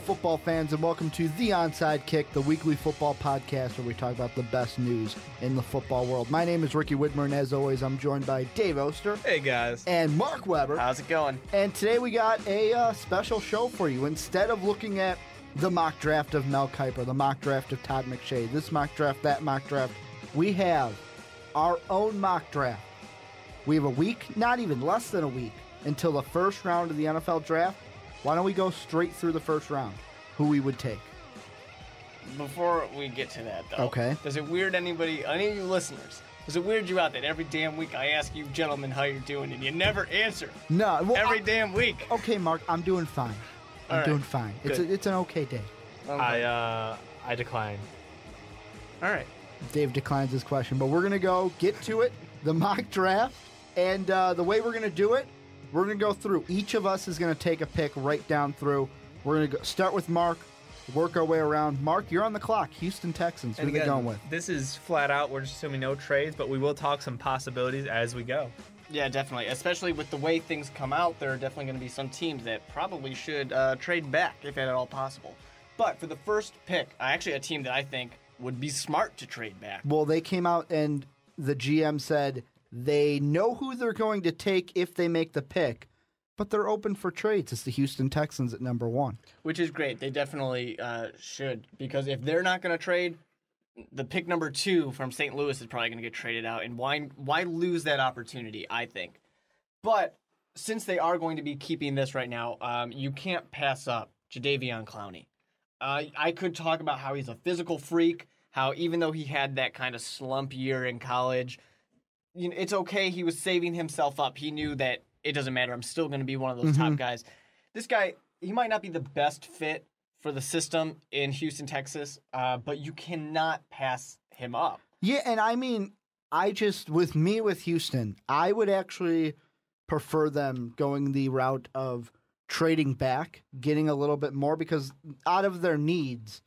football fans, and welcome to The Onside Kick, the weekly football podcast where we talk about the best news in the football world. My name is Ricky Widmer, and as always, I'm joined by Dave Oster. Hey, guys. And Mark Weber. How's it going? And today we got a special show for you. Instead of looking at the mock draft of Mel Kiper, the mock draft of Todd McShay, this mock draft, that mock draft, we have our own mock draft. We have a week, not even less than a week, until the first round of the NFL draft. Why don't we go straight through the first round? Who we would take? Before we get to that, though, okay. Does it weird any of you listeners? Does it weird you out that every damn week I ask you gentlemen how you're doing and you never answer? No. Well, every damn week. Okay, Mark, I'm doing fine. I'm doing fine. It's an okay day. Okay. I decline. All right. Dave declines his question, but we're going to get to it, the mock draft, and the way we're going to do it, we're going to go through. Each of us is going to take a pick right down through. We're going to start with Mark, work our way around. Mark, you're on the clock. Houston Texans. Who are they going with? This is flat out. We're just assuming no trades, but we will talk some possibilities as we go. Yeah, definitely. Especially with the way things come out, there are definitely going to be some teams that probably should trade back if at all possible. But for the first pick, actually a team that I think would be smart to trade back. Well, they came out and the GM said they know who they're going to take if they make the pick, but they're open for trades. It's the Houston Texans at number 1. Which is great. They definitely should, because if they're not going to trade, the pick number 2 from St. Louis is probably going to get traded out, and why lose that opportunity, I think. But since they are going to be keeping this right now, you can't pass up Jadeveon Clowney. I could talk about how he's a physical freak, how even though he had that kind of slump year in college, it's okay. He was saving himself up. He knew that it doesn't matter. I'm still going to be one of those top guys. This guy, he might not be the best fit for the system in Houston, Texas, but you cannot pass him up. Yeah, and I mean, with Houston, I would actually prefer them going the route of trading back, getting a little bit more, because out of their needs,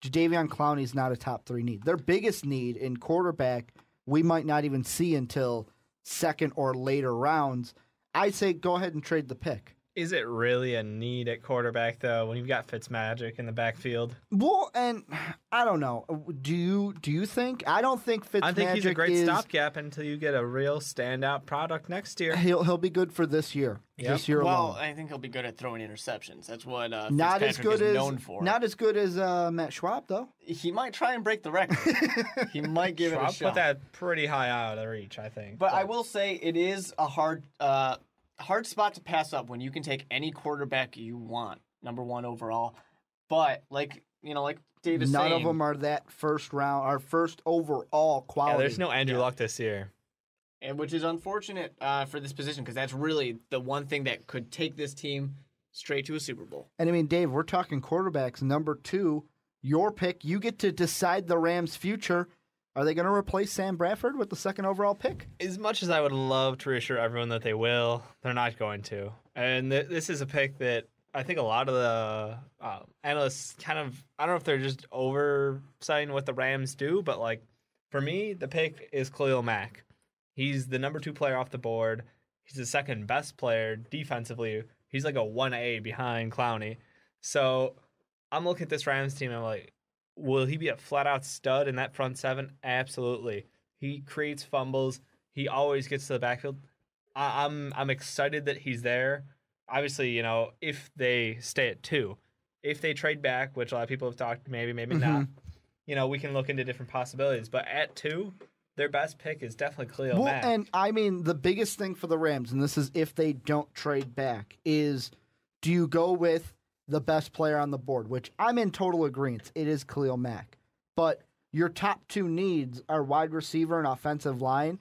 Jadeveon Clowney's not a top 3 need. Their biggest need in quarterback, we might not even see until second or later rounds. I'd say go ahead and trade the pick. Is it really a need at quarterback, though, when you've got Fitzmagic in the backfield? Well, and I don't know. Do you think? I don't think Fitzmagic I think he's a great stopgap until you get a real standout product next year. He'll be good for this year. Yep. This year alone. I think he'll be good at throwing interceptions. That's what not Fitzpatrick is known for. Not as good as Matt Schwab, though. He might try and break the record. He might give Schwab it a shot. put that pretty high out of reach, I think. But I will say it is a hard spot to pass up when you can take any quarterback you want, number 1 overall. But like Dave is saying, none of them are that first round or first overall quality. Yeah, there's no Andrew Luck this year. And which is unfortunate for this position, because that's really the one thing that could take this team straight to a Super Bowl. And I mean, Dave, we're talking quarterbacks. Number 2, your pick. You get to decide the Rams' future. Are they going to replace Sam Bradford with the second overall pick? As much as I would love to reassure everyone that they will, they're not going to. And this is a pick that I think a lot of the analysts kind of, I don't know if they're just oversighting what the Rams do, but like for me, the pick is Khalil Mack. He's the number 2 player off the board. He's the second best player defensively. He's like a 1A behind Clowney. So I'm looking at this Rams team and I'm like, will he be a flat-out stud in that front 7? Absolutely. He creates fumbles. He always gets to the backfield. I'm excited that he's there. Obviously, if they stay at 2. If they trade back, which a lot of people have talked, maybe not, we can look into different possibilities. But at 2, their best pick is definitely Khalil Mack. And I mean, the biggest thing for the Rams, and this is if they don't trade back, is do you go with the best player on the board, which I'm in total agreement. It is Khalil Mack. But your top 2 needs are wide receiver and offensive line.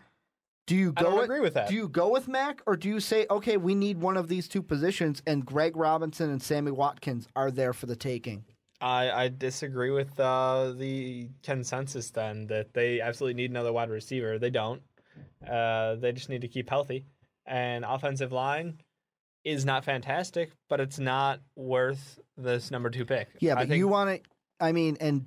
I don't agree with that. Do you go with Mack, or do you say, okay, we need one of these 2 positions, and Greg Robinson and Sammy Watkins are there for the taking? I disagree with the consensus then that they absolutely need another wide receiver. They don't. They just need to keep healthy. And offensive line is not fantastic, but it's not worth this number 2 pick. Yeah, but you want to, and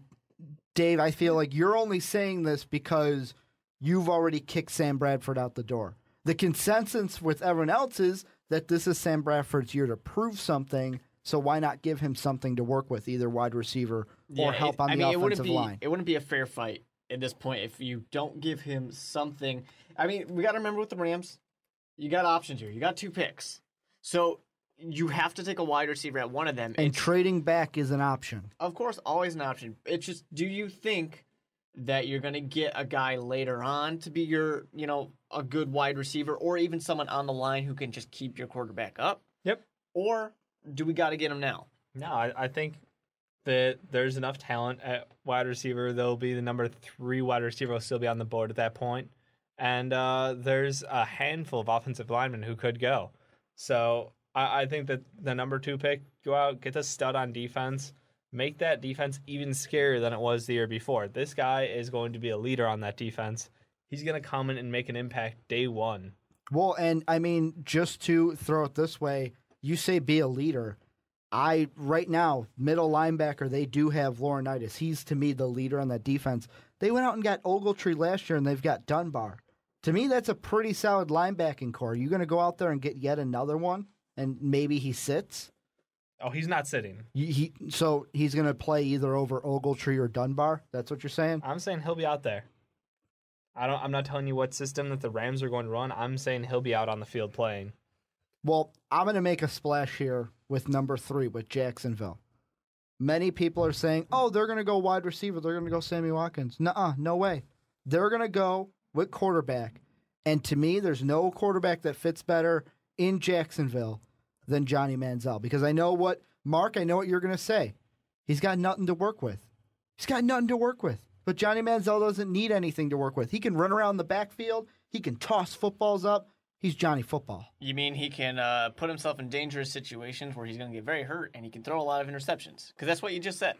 Dave, I feel like you're only saying this because you've already kicked Sam Bradford out the door. The consensus with everyone else is that this is Sam Bradford's year to prove something So why not give him something to work with, either wide receiver or help on the offensive line? It wouldn't be a fair fight at this point if you don't give him something. I mean, we got to remember with the Rams, you got options here. You got 2 picks. So you have to take a wide receiver at one of them. And trading back is an option. Of course, always an option. It's just, do you think that you're going to get a guy later on to be your, a good wide receiver, or even someone on the line who can just keep your quarterback up? Yep. Or do we got to get him now? No, I think that there's enough talent at wide receiver. There'll be the number 3 wide receiver will still be on the board at that point. And there's a handful of offensive linemen who could go. So I think that the number 2 pick, go out, get the stud on defense, make that defense even scarier than it was the year before. This guy is going to be a leader on that defense. He's going to come in and make an impact day one. Well, and I mean, just to throw it this way, you say be a leader. Right now, middle linebacker, they do have Laurinaitis. He's, to me, the leader on that defense. They went out and got Ogletree last year, and they've got Dunbar. To me, that's a pretty solid linebacking core. You going to go out there and get yet another one, and maybe he sits? Oh, he's not sitting. So he's going to play either over Ogletree or Dunbar? That's what you're saying? I'm saying he'll be out there. I'm not telling you what system that the Rams are going to run. I'm saying he'll be out on the field playing. Well, I'm going to make a splash here with number 3 with Jacksonville. Many people are saying, oh, they're going to go wide receiver. They're going to go Sammy Watkins. Nuh-uh, no way. They're going to go with quarterback. And to me, there's no quarterback that fits better in Jacksonville than Johnny Manziel. Because I know what you're going to say. He's got nothing to work with. But Johnny Manziel doesn't need anything to work with. He can run around the backfield. He can toss footballs up. He's Johnny Football. You mean he can put himself in dangerous situations where he's going to get very hurt, and he can throw a lot of interceptions? Because that's what you just said.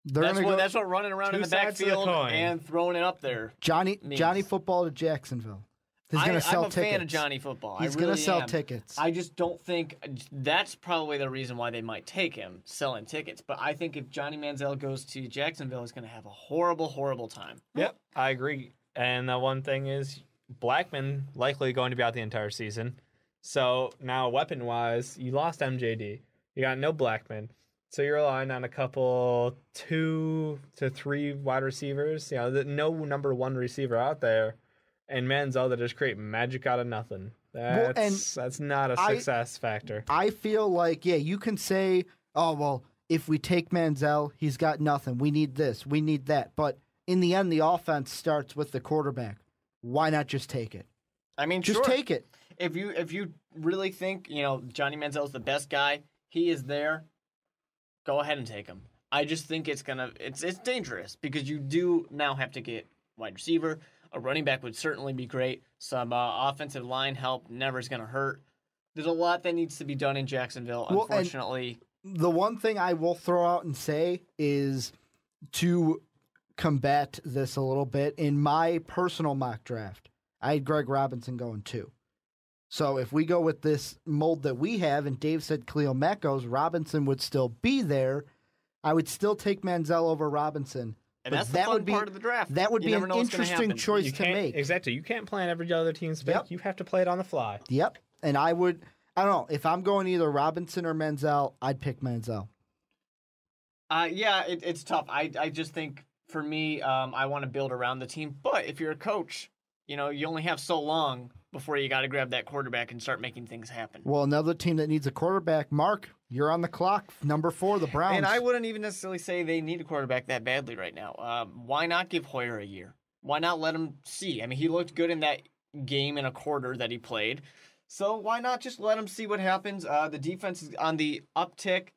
That's what running around in the backfield and throwing it up there Johnny Football to Jacksonville. He's going to sell tickets. I'm a fan of Johnny Football. He's going to sell tickets. I just don't think that's probably the reason why they might take him, selling tickets. But I think if Johnny Manziel goes to Jacksonville, he's going to have a horrible, horrible time. Yep, I agree. And the one thing is, Blackman likely going to be out the entire season. So now, weapon-wise, you lost MJD. You got no Blackman. So you're relying on a couple 2 to 3 wide receivers. No number 1 receiver out there. And Manziel that just create magic out of nothing. That's not a success factor. I feel like, you can say, oh, well, if we take Manziel, he's got nothing. We need this. We need that. But in the end, the offense starts with the quarterback. Why not just take it? I mean, just take it. If you really think, Johnny Manziel is the best guy, he is there, go ahead and take him. I just think it's dangerous because you do now have to get wide receiver. A running back would certainly be great. Some offensive line help never is going to hurt. There's a lot that needs to be done in Jacksonville, unfortunately. The one thing I will throw out and say is to combat this a little bit. In my personal mock draft, I had Greg Robinson going 2. So if we go with this mold that we have, and Dave said Khalil Mack goes, Robinson would still be there. I would still take Manziel over Robinson. And that's the fun part of the draft. That would be an interesting choice to make. Exactly. You can't plan every other team's pick. Yep. You have to play it on the fly. Yep. And I don't know, if I'm going either Robinson or Manziel, I'd pick Manziel. It's tough. I just think, for me, I want to build around the team. But if you're a coach, you only have so long before you got to grab that quarterback and start making things happen. Well, another team that needs a quarterback, Mark, you're on the clock. Number 4, the Browns. And I wouldn't even necessarily say they need a quarterback that badly right now. Why not give Hoyer a year? Why not let him see? I mean, he looked good in that game and a quarter that he played. So why not just let him see what happens? The defense is on the uptick.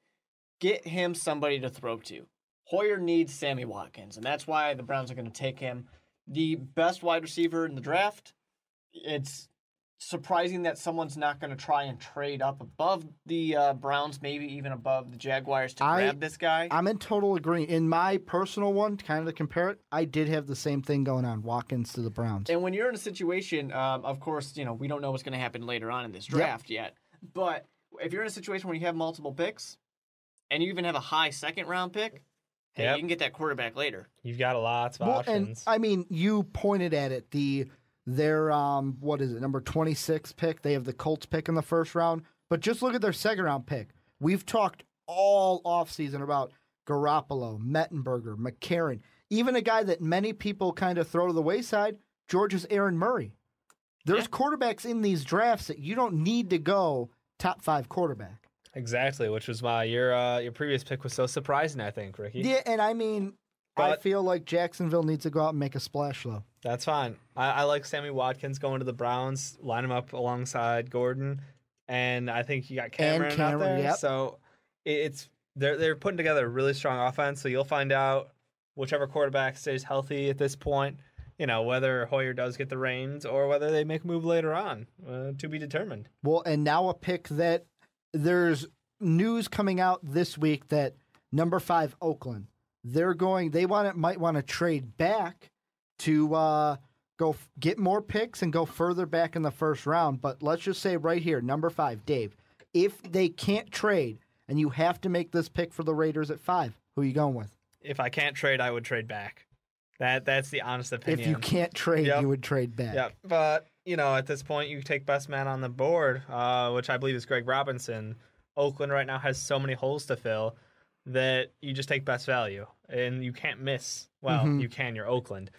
Get him somebody to throw to. Hoyer needs Sammy Watkins, and that's why the Browns are going to take him. The best wide receiver in the draft, it's surprising that someone's not going to try and trade up above the Browns, maybe even above the Jaguars to grab this guy. I'm in total agreement. In my personal one, kind of to compare it, I did have the same thing going on, Watkins to the Browns. And when you're in a situation, of course, we don't know what's going to happen later on in this draft yet. But if you're in a situation where you have multiple picks, and you even have a high second-round pick, hey, you can get that quarterback later. You've got lots of options. And I mean, you pointed at it. Their number 26 pick. They have the Colts pick in the first round. But just look at their second round pick. We've talked all offseason about Garoppolo, Mettenberger, McCarron, even a guy that many people kind of throw to the wayside, Georgia's Aaron Murray. There's quarterbacks in these drafts that you don't need to go top 5 quarterback. Exactly, which was why your previous pick was so surprising, I think, Ricky. Yeah, and I mean, I feel like Jacksonville needs to go out and make a splash, though. That's fine. I like Sammy Watkins going to the Browns, line him up alongside Gordon, and I think you got Cameron out there. Yep. So they're putting together a really strong offense. So you'll find out whichever quarterback stays healthy at this point. Whether Hoyer does get the reins or whether they make a move later on, to be determined. Well, and now a pick that there's news coming out this week that number 5 Oakland, might want to trade back to go get more picks and go further back in the first round. But let's just say right here, number 5, Dave, if they can't trade and you have to make this pick for the Raiders at 5, who are you going with? If I can't trade, I would trade back. That's the honest opinion. If you can't trade, you would trade back. Yeah, but at this point, you take best man on the board, which I believe is Greg Robinson. Oakland right now has so many holes to fill that you just take best value, and you can't miss. Well, you can. You're Oakland,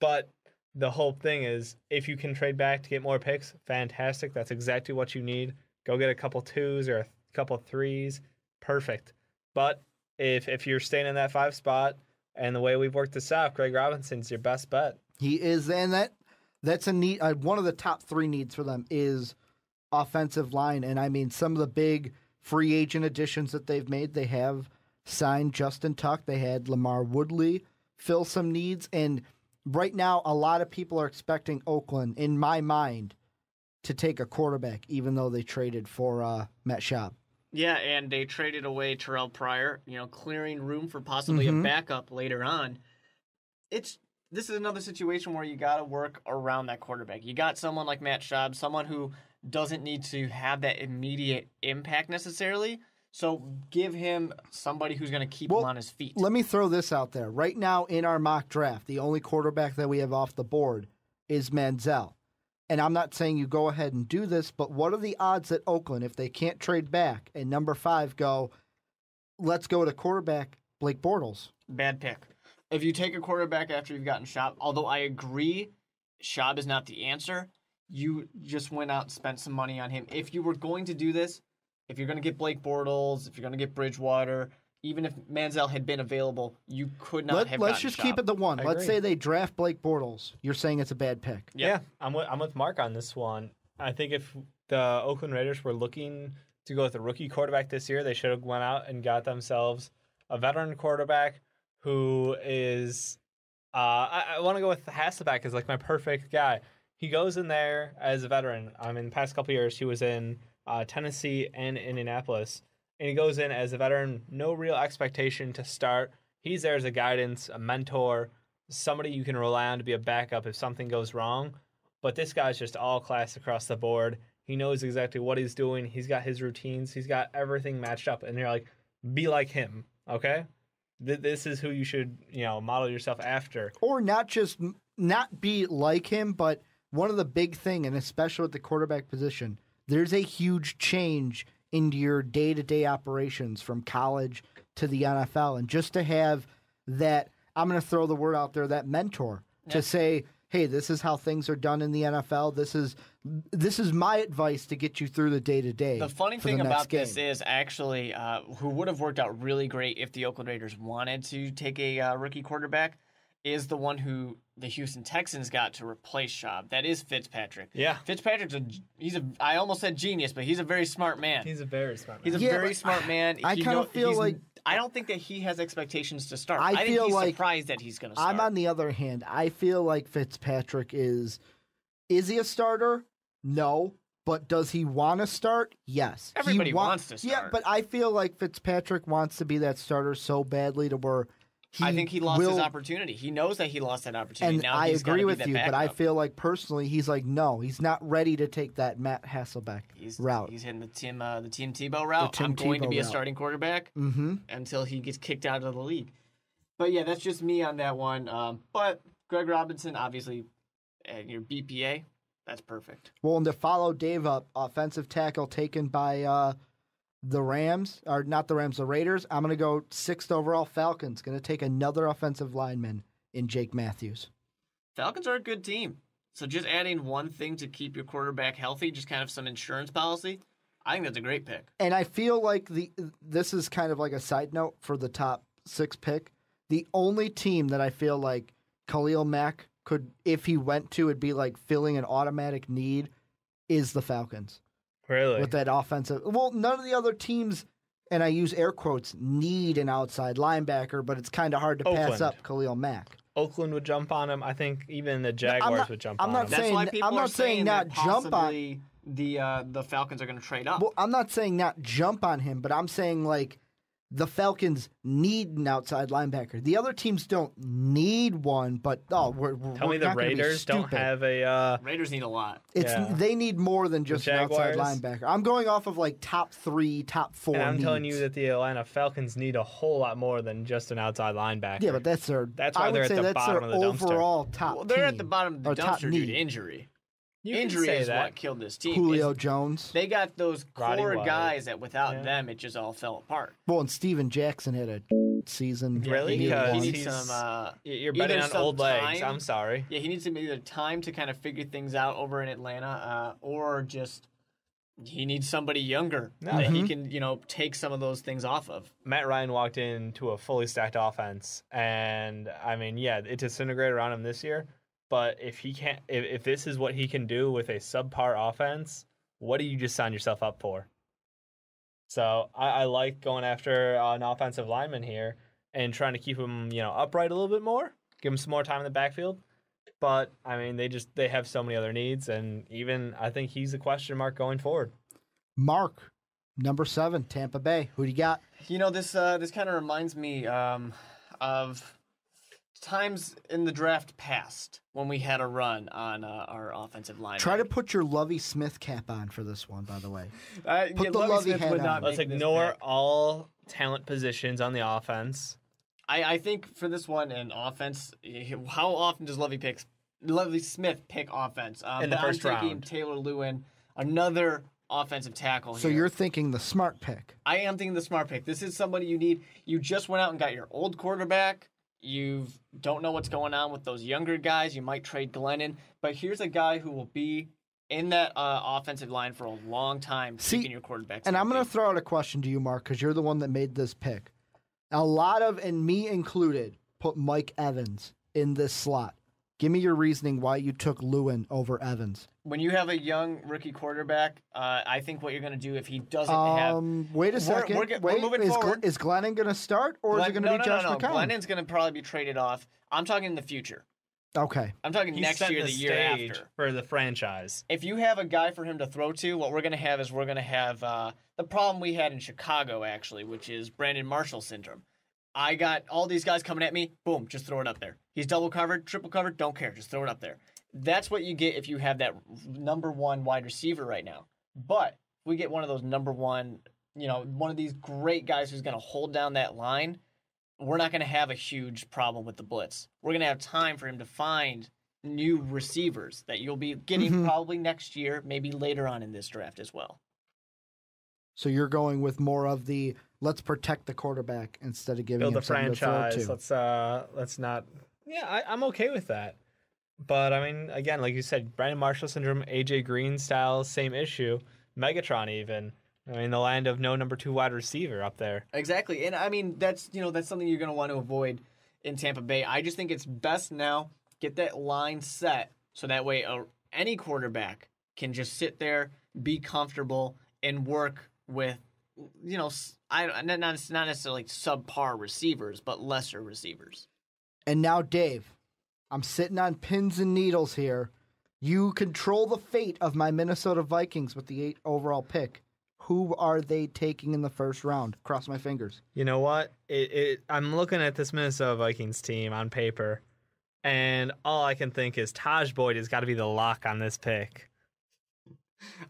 but the whole thing is if you can trade back to get more picks, fantastic. That's exactly what you need. Go get a couple 2s or a couple 3s, perfect. But if you're staying in that 5 spot. And the way we've worked this out, Greg Robinson's your best bet. He is, and that's a need. One of the top 3 needs for them is offensive line. And I mean, some of the big free agent additions that they've made, they have signed Justin Tuck. They had Lamar Woodley fill some needs. And right now, a lot of people are expecting Oakland, in my mind, to take a quarterback, even though they traded for Matt Schaub. Yeah, and they traded away Terrell Pryor, clearing room for possibly a backup later on. This is another situation where you got to work around that quarterback. You got someone like Matt Schaub, someone who doesn't need to have that immediate impact necessarily. So give him somebody who's going to keep him on his feet. Let me throw this out there. Right now in our mock draft, the only quarterback that we have off the board is Manziel. And I'm not saying you go ahead and do this, but what are the odds that Oakland, if they can't trade back, and number 5 go, let's go to quarterback Blake Bortles? Bad pick. If you take a quarterback after you've gotten Schaub, although I agree Schaub is not the answer, you just went out and spent some money on him. If you were going to do this, if you're going to get Blake Bortles, if you're going to get Bridgewater, even if Manziel had been available, you could not have Let's gotten just Schaub. keep it the 1. I Let's agree. say they draft Blake Bortles. You're saying it's a bad pick. Yeah, I'm with Mark on this one. I think if the Oakland Raiders were looking to go with a rookie quarterback this year, they should have went out and got themselves a veteran quarterback who is I want to go with Hasselbeck as like my perfect guy. He goes in there as a veteran. In the past couple of years, he was in Tennessee and Indianapolis. And he goes in as a veteran, no real expectation to start. He's there as a guidance, a mentor, somebody you can rely on to be a backup if something goes wrong. But this guy's just all class across the board. He knows exactly what he's doing. He's got his routines. He's got everything matched up. And you're like, be like him, okay? This is who you should, model yourself after. Or not be like him, but one of the big thing, and especially with the quarterback position, there's a huge change into your day-to-day operations from college to the NFL. And just to have that, I'm going to throw the word out there, that mentor to say, hey, this is how things are done in the NFL. This is my advice to get you through the day-to-day. The funny for thing the next about game. this is actually who would have worked out really great if the Oakland Raiders wanted to take a rookie quarterback is the one who the Houston Texans got to replace Schaub. That is Fitzpatrick. Yeah. Fitzpatrick's I almost said genius, but he's a very smart man. He's a very smart man. He's a very smart man. I kind of feel like I don't think that he has expectations to start. I think feel he's like surprised that he's going to start. I'm on the other hand. I feel like Fitzpatrick is he a starter? No. But does he want to start? Yes. Everybody wants to start. Yeah, but I feel like Fitzpatrick wants to be that starter so badly to where I think he lost his opportunity. He knows that he lost that opportunity. And now I he's agree gotta with be that you, but I backup. feel like personally he's like, no, he's not ready to take that Matt Hasselbeck route. He's hitting the Tim Tebow route. Tim I'm going to Tebow be a route. starting quarterback Mm-hmm. until he gets kicked out of the league. But yeah, that's just me on that one. But Greg Robinson, obviously, and your BPA, that's perfect. Well, and to follow Dave up, offensive tackle taken by the Rams, or not the Rams, the Raiders. I'm going to go 6th overall Falcons. Going to take another offensive lineman in Jake Matthews. Falcons are a good team. So just adding one thing to keep your quarterback healthy, just kind of some insurance policy, I think that's a great pick. And I feel like this is kind of like a side note for the top 6 pick. The only team that I feel like Khalil Mack could, if he went to, it'd be like filling an automatic need, is the Falcons. Really? With that offensive. Well, none of the other teams, and I use air quotes, need an outside linebacker, but it's kind of hard to pass up Khalil Mack. Oakland would jump on him. I think even the Jaguars would jump on him. That's why people are saying not that jump possibly the Falcons are going to trade up. Well, I'm not saying not jump on him, but I'm saying like the Falcons need an outside linebacker. The other teams don't need one, but we're Tell me the Raiders don't have a... Raiders need a lot. They need more than just an outside linebacker. I'm going off of like top 3, top 4 And I'm needs. telling you that the Atlanta Falcons need a whole lot more than just an outside linebacker. Yeah, but that's why they're at the bottom of the dumpster. Overall top Well, they're team, at the bottom of the dumpster due to injury. Injury is what killed this team. Julio Jones. They got those Roddy core White. guys that without them, it just all fell apart. Well, and Steven Jackson had a season. Really? He Because needs some. You're betting on old legs. I'm sorry. Yeah, he needs some either time to kind of figure things out over in Atlanta, or just he needs somebody younger that he can, take some of those things off of. Matt Ryan walked into a fully stacked offense, and I mean, yeah, it disintegrated around him this year. But if he can't, if this is what he can do with a subpar offense, what do you just sign yourself up for? So I like going after an offensive lineman here and trying to keep him, upright a little bit more, give him some more time in the backfield. But I mean, they have so many other needs, and even I think he's a question mark going forward. Mark, number 7, Tampa Bay. Who do you got? This kind of reminds me of times in the draft past when we had a run on our offensive line. Try to put your Lovie Smith cap on for this one, by the way. Put the Lovie hat on. Let's ignore all talent positions on the offense. I think for this one in offense, how often does Lovie Smith pick offense? In the first round. I'm taking Taylor Lewin, another offensive tackle here. So you're thinking the smart pick. I am thinking the smart pick. This is somebody you need. You just went out and got your old quarterback. You don't know what's going on with those younger guys. You might trade Glennon. But here's a guy who will be in that offensive line for a long time, keeping your quarterbacks. And I'm going to throw out a question to you, Mark, because you're the one that made this pick. A lot of, and me included, put Mike Evans in this slot. Give me your reasoning why you took Lewin over Evans. When you have a young rookie quarterback, I think what you're going to do if he doesn't have... Wait a second. We're moving forward. Is Glennon going to start, or is it going to be Josh McCown? Glennon's going to probably be traded off. I'm talking in the future. Okay. I'm talking He's next year, the year after. For the franchise. If you have a guy for him to throw to, what we're going to have is the problem we had in Chicago, actually, which is Brandon Marshall syndrome. I got all these guys coming at me. Boom, just throw it up there. He's double covered, triple covered, don't care. Just throw it up there. That's what you get if you have that number 1 wide receiver right now. But if we get one of those number 1, one of these great guys who's going to hold down that line, we're not going to have a huge problem with the blitz. We're going to have time for him to find new receivers that you'll be getting probably next year, maybe later on in this draft as well. So you're going with more of the let's protect the quarterback instead of giving him Build a franchise. To throw to. Let's not. Yeah, I'm okay with that. But I mean, again, like you said, Brandon Marshall syndrome, AJ Green style, same issue. Megatron even. I mean, the land of no number 2 wide receiver up there. Exactly, and I mean that's something you're going to want to avoid in Tampa Bay. I just think it's best now get that line set so that way any quarterback can just sit there, be comfortable, and work with not necessarily subpar receivers, but lesser receivers. And now, Dave, I'm sitting on pins and needles here. You control the fate of my Minnesota Vikings with the 8th overall pick. Who are they taking in the first round? Cross my fingers. You know what? I'm looking at this Minnesota Vikings team on paper, and all I can think is Taj Boyd has got to be the lock on this pick.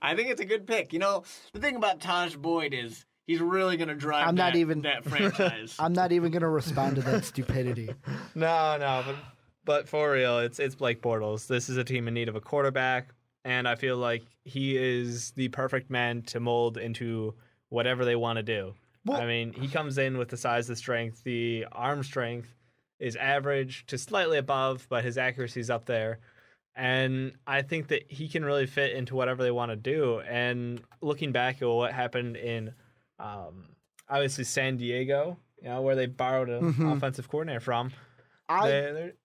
I think it's a good pick. The thing about Taj Boyd is he's really going to drive that franchise. I'm not even going to respond to that stupidity. No, but for real, it's Blake Bortles. This is a team in need of a quarterback, and I feel like he is the perfect man to mold into whatever they want to do. Well- I mean, he comes in with the size, the strength, the arm strength is average to slightly above, but his accuracy is up there. And I think that he can really fit into whatever they want to do. And looking back at what happened in, obviously, San Diego, where they borrowed an offensive coordinator from,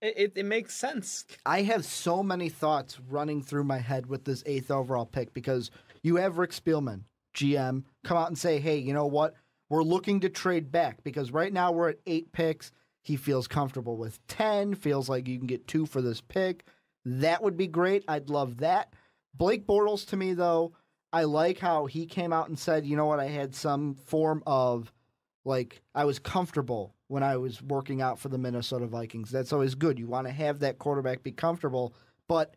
it makes sense. I have so many thoughts running through my head with this 8th overall pick because you have Rick Spielman, GM, come out and say, hey, you know what? We're looking to trade back because right now we're at 8 picks. He feels comfortable with 10, feels like you can get 2 for this pick. That would be great. I'd love that. Blake Bortles, to me, though, I like how he came out and said, you know what, I had some form of, I was comfortable when I was working out for the Minnesota Vikings. That's always good. You want to have that quarterback be comfortable. But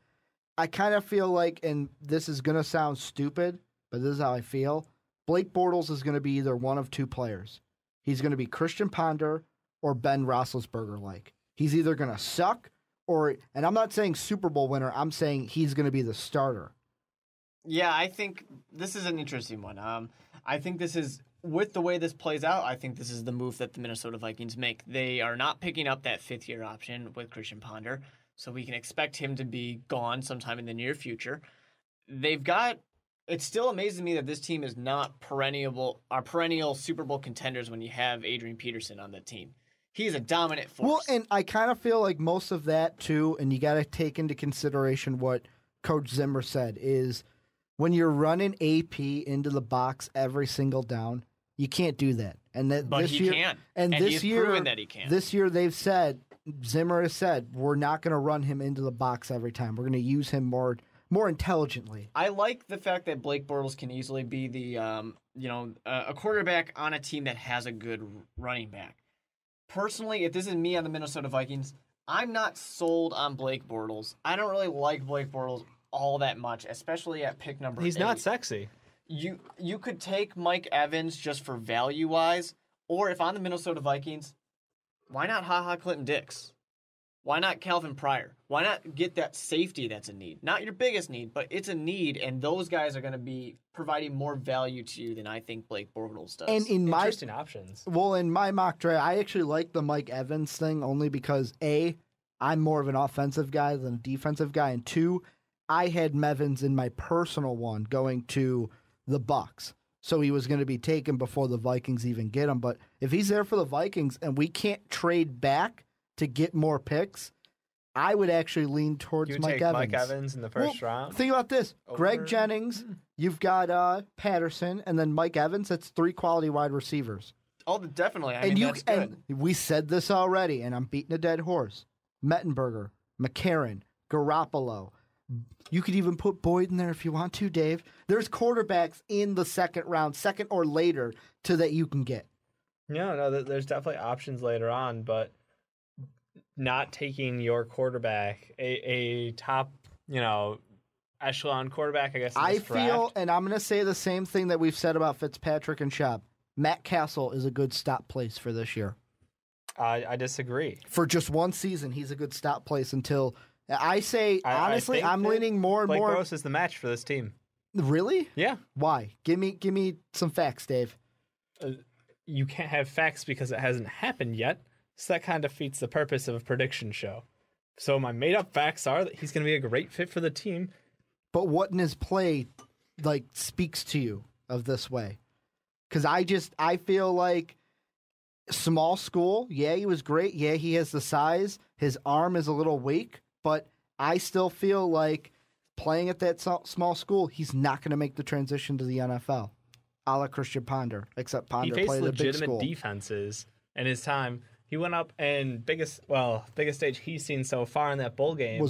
I kind of feel like, and this is going to sound stupid, but this is how I feel, Blake Bortles is going to be either one of 2 players. He's going to be Christian Ponder or Ben Roethlisberger-like. He's either going to suck and I'm not saying Super Bowl winner, I'm saying he's going to be the starter. Yeah, I think this is an interesting one. I think this is, with the way this plays out, I think this is the move that the Minnesota Vikings make. They are not picking up that 5th-year option with Christian Ponder, so we can expect him to be gone sometime in the near future. It still amazes me that this team is not perennial Super Bowl contenders when you have Adrian Peterson on the team. He's a dominant force. Well, and I kind of feel like most of that, too, and you got to take into consideration what Coach Zimmer said, is when you're running AP into the box every single down, you can't do that. But he can. And he's proven that he can. This year Zimmer has said, we're not going to run him into the box every time. We're going to use him more intelligently. I like the fact that Blake Bortles can easily be the a quarterback on a team that has a good running back. Personally, if this is me on the Minnesota Vikings, I'm not sold on Blake Bortles. I don't really like Blake Bortles all that much, especially at pick number 8. He's not sexy. You could take Mike Evans just for value-wise, or if I'm the Minnesota Vikings, why not HaHa Clinton Dix? Why not Calvin Pryor? Why not get that safety that's a need? Not your biggest need, but it's a need, and those guys are going to be providing more value to you than I think Blake Bortles does. And interesting options. Well, in my mock draft, I actually like the Mike Evans thing only because, A, I'm more of an offensive guy than a defensive guy, and 2, I had Mevins in my personal one going to the Bucks. So he was going to be taken before the Vikings even get him. But if he's there for the Vikings and we can't trade back to get more picks, I would actually lean towards Mike Evans. Mike Evans in the first round? Think about this. Greg Jennings, you've got Patterson, and then Mike Evans. That's 3 quality wide receivers. Oh, definitely. That's good. And we said this already, and I'm beating a dead horse. Mettenberger, McCarron, Garoppolo. You could even put Boyd in there if you want to, Dave. There's quarterbacks in the second round, second or later, that you can get. No, there's definitely options later on, but not taking your quarterback, a top, echelon quarterback, I guess. I feel, and I'm going to say the same thing that we've said about Fitzpatrick and Schaub. Matt Castle is a good stop place for this year. I disagree. For just one season, he's a good stop place until I say, honestly, I'm leaning more and Blake more. Bortles is the match for this team. Really? Yeah. Why? Give me some facts, Dave. You can't have facts because it hasn't happened yet. So that kind of defeats the purpose of a prediction show. So my made-up facts are that he's going to be a great fit for the team. But what in his play, speaks to you of this way? Because I feel like small school, yeah, he was great. Yeah, he has the size. His arm is a little weak. But I still feel like playing at that small school, he's not going to make the transition to the NFL, a la Christian Ponder, except Ponder played at a big school. He faced legitimate defenses in his time. He went up and biggest stage he's seen so far in that bowl game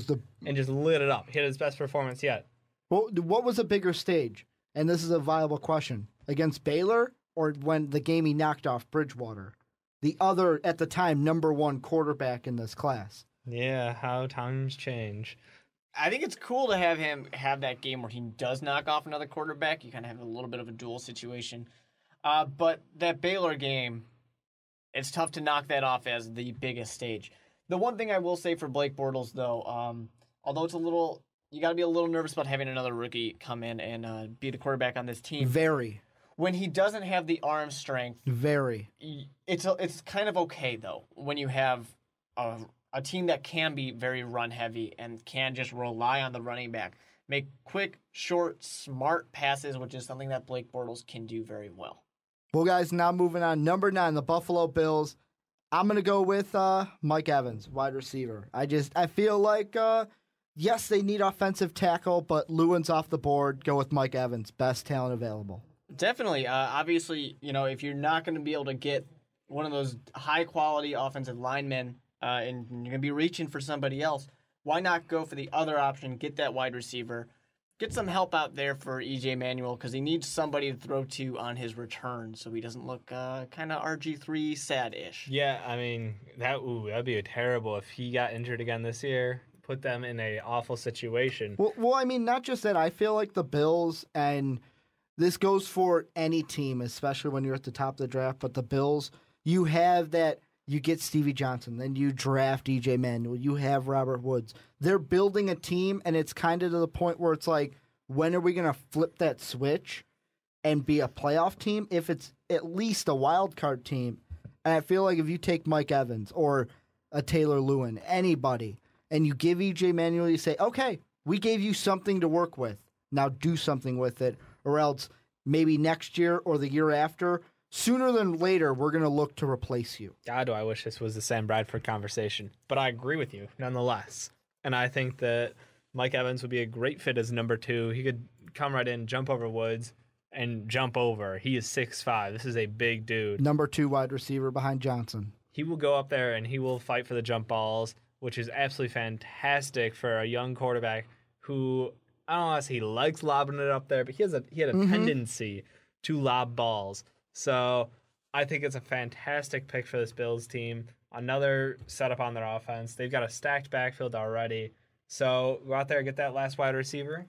and just lit it up. He had his best performance yet. Well, what was a bigger stage? And this is a viable question. Against Baylor or when the game he knocked off Bridgewater? The other, at the time, number 1 quarterback in this class. Yeah, how times change. I think it's cool to have him have that game where he does knock off another quarterback. You kind of have a little bit of a duel situation. But that Baylor game, it's tough to knock that off as the biggest stage. The one thing I will say for Blake Bortles, though, although it's you got to be a little nervous about having another rookie come in and be the quarterback on this team. Very. when he doesn't have the arm strength, Very. it's kind of okay though when you have a team that can be very run heavy and can just rely on the running back, make quick, short, smart passes, which is something that Blake Bortles can do very well. Well, guys, now moving on. Number 9, the Buffalo Bills. I'm going to go with Mike Evans, wide receiver. I feel like, yes, they need offensive tackle, but Lewin's off the board. Go with Mike Evans, best talent available. Definitely. Obviously, if you're not going to be able to get one of those high-quality offensive linemen and you're going to be reaching for somebody else, why not go for the other option, get that wide receiver, get some help out there for E.J. Manuel because he needs somebody to throw to on his return so he doesn't look kind of RG3 sad-ish. Yeah, I mean, that'd be terrible if he got injured again this year. Put them in an awful situation. Well, I mean, not just that. I feel like the Bills, and this goes for any team, especially when you're at the top of the draft, but the Bills, you have that. You get Stevie Johnson, then you draft E.J. Manuel, you have Robert Woods. They're building a team, and it's kind of to the point where it's like, when are we going to flip that switch and be a playoff team if it's at least a wild card team? And I feel like if you take Mike Evans or a Taylor Lewin, anybody, and you give E.J. Manuel, you say, okay, we gave you something to work with. Now do something with it, or else maybe next year or the year after, sooner than later, we're going to look to replace you. God, do I wish this was the Sam Bradford conversation. But I agree with you, nonetheless. And I think that Mike Evans would be a great fit as number 2. He could come right in, jump over Woods, and jump over. He is 6'5". This is a big dude. Number 2 wide receiver behind Johnson. He will go up there, and he will fight for the jump balls, which is absolutely fantastic for a young quarterback who, I don't want to say he likes lobbing it up there, but he had a tendency to lob balls. So I think it's a fantastic pick for this Bills team. Another setup on their offense. They've got a stacked backfield already. So go out there and get that last wide receiver.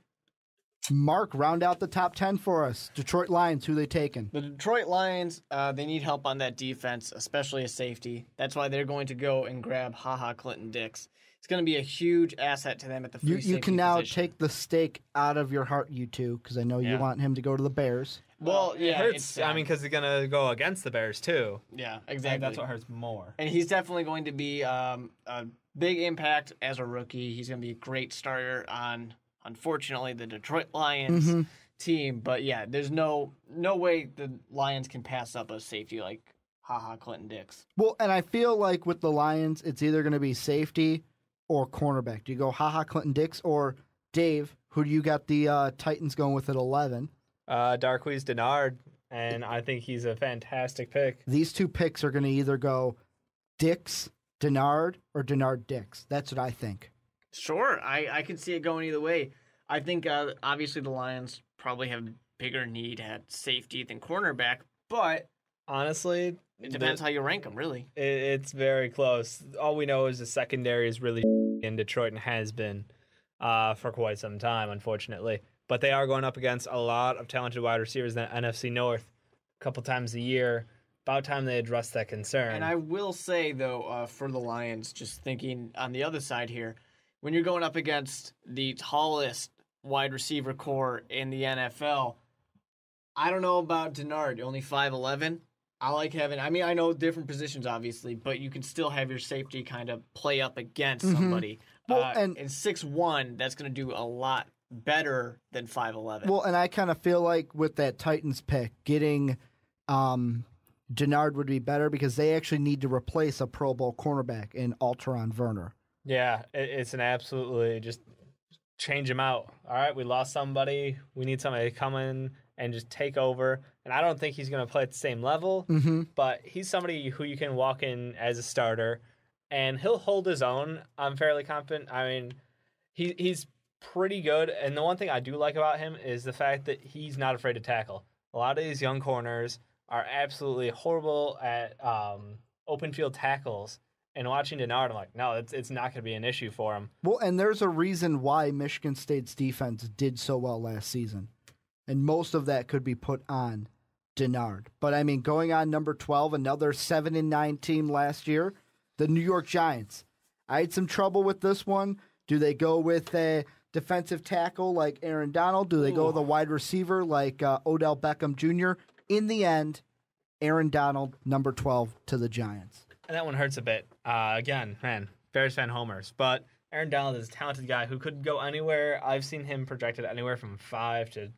Mark, round out the top 10 for us. Detroit Lions, who they taking? The Detroit Lions, they need help on that defense, especially a safety. That's why they're going to go and grab Clinton-Dix. It's going to be a huge asset to them at the free safety You can now position. take the stake out of your heart, you two, because I know you want him to go to the Bears. Well, It yeah, hurts. I mean, because he's going to go against the Bears, too. Yeah, And exactly. that's what hurts more. And he's definitely going to be a big impact as a rookie. He's going to be a great starter on, unfortunately, the Detroit Lions team. But yeah, there's no way the Lions can pass up a safety like Clinton-Dix. Well, and I feel like with the Lions, it's either going to be safety or cornerback. Do you go Clinton-Dix or Dave, who do you got the Titans going with at 11? Darqueze Dennard, and I think he's a fantastic pick. These two picks are going to either go Dix, Dennard, or Dennard-Dix. That's what I think. Sure, I can see it going either way. I think obviously the Lions probably have bigger need at safety than cornerback, but Honestly, it depends how you rank them, really. It's very close. All we know is the secondary is really in Detroit and has been for quite some time, unfortunately. But they are going up against a lot of talented wide receivers in the NFC North a couple times a year. About time they address that concern. And I will say, though, for the Lions, just thinking on the other side here, when you're going up against the tallest wide receiver core in the NFL, I don't know about Dennard, only 5'11". I like having, I mean, I know different positions, obviously, but you can still have your safety kind of play up against somebody. Well, and 6'1", that's going to do a lot better than 5'11". Well, and I kind of feel like with that Titans pick, getting Dennard would be better because they actually need to replace a Pro Bowl cornerback in Alteron Werner. Yeah, it's an absolutely just change him out. All right, we lost somebody. We need somebody to come in and just take over. And I don't think he's going to play at the same level, but he's somebody who you can walk in as a starter, and he'll hold his own. I'm fairly confident. I mean, he's pretty good. And the one thing I do like about him is the fact that he's not afraid to tackle. A lot of these young corners are absolutely horrible at open field tackles. And watching Dennard, I'm like, no, it's not going to be an issue for him. Well, and there's a reason why Michigan State's defense did so well last season. And most of that could be put on Dennard. But, I mean, going on number 12, another 7-9 team last year, the New York Giants. I had some trouble with this one. Do they go with a defensive tackle like Aaron Donald? Do they go with a wide receiver like Odell Beckham Jr.? in the end, Aaron Donald, number 12 to the Giants. And that one hurts a bit. Again, man, Bears fan homers. But Aaron Donald is a talented guy who could go anywhere. I've seen him projected anywhere from 5 to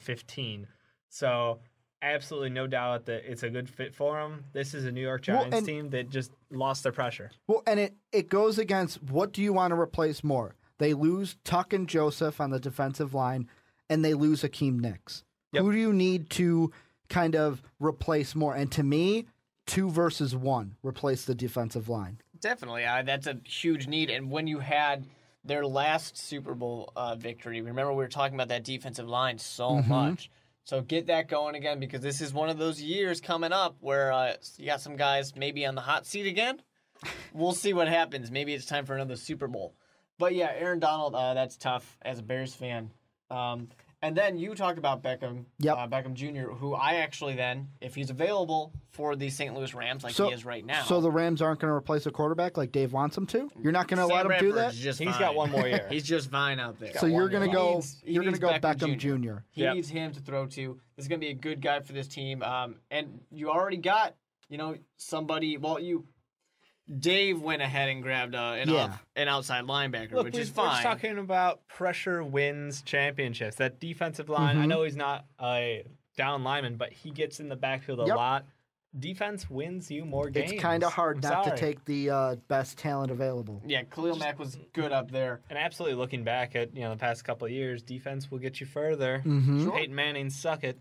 15. So absolutely no doubt that it's a good fit for him. This is a New York Giants team that just lost their pressure. Well, and it goes against what do you want to replace more? They lose Tuck and Joseph on the defensive line, and they lose Hakeem Nicks. Yep. Who do you need to kind of replace more? And to me, 2 versus 1, replace the defensive line. Definitely. That's a huge need. And when you had their last Super Bowl victory, remember we were talking about that defensive line so much. So get that going again, because this is one of those years coming up where you got some guys maybe on the hot seat again. We'll see what happens. Maybe it's time for another Super Bowl. But yeah, Aaron Donald, that's tough as a Bears fan. And then you talked about Beckham, Beckham Jr., who I actually then, if he's available for the St. Louis Rams he is right now. So the Rams aren't going to replace a quarterback like Dave wants them to? You're not going to let him do that? He's got one more year. He's just fine out there. So you're going to go Beckham Jr. He needs him to throw to. This is going to be a good guy for this team. And you already got, somebody, Dave went ahead and grabbed an outside linebacker, which is fine. We're just talking about pressure wins championships. That defensive line, I know he's not a down lineman, but he gets in the backfield a lot. Defense wins you more games. It's kind of hard not to take the best talent available. Yeah, Khalil Mack was good up there. And absolutely looking back at the past couple of years, defense will get you further. Sure. Peyton Manning, suck it.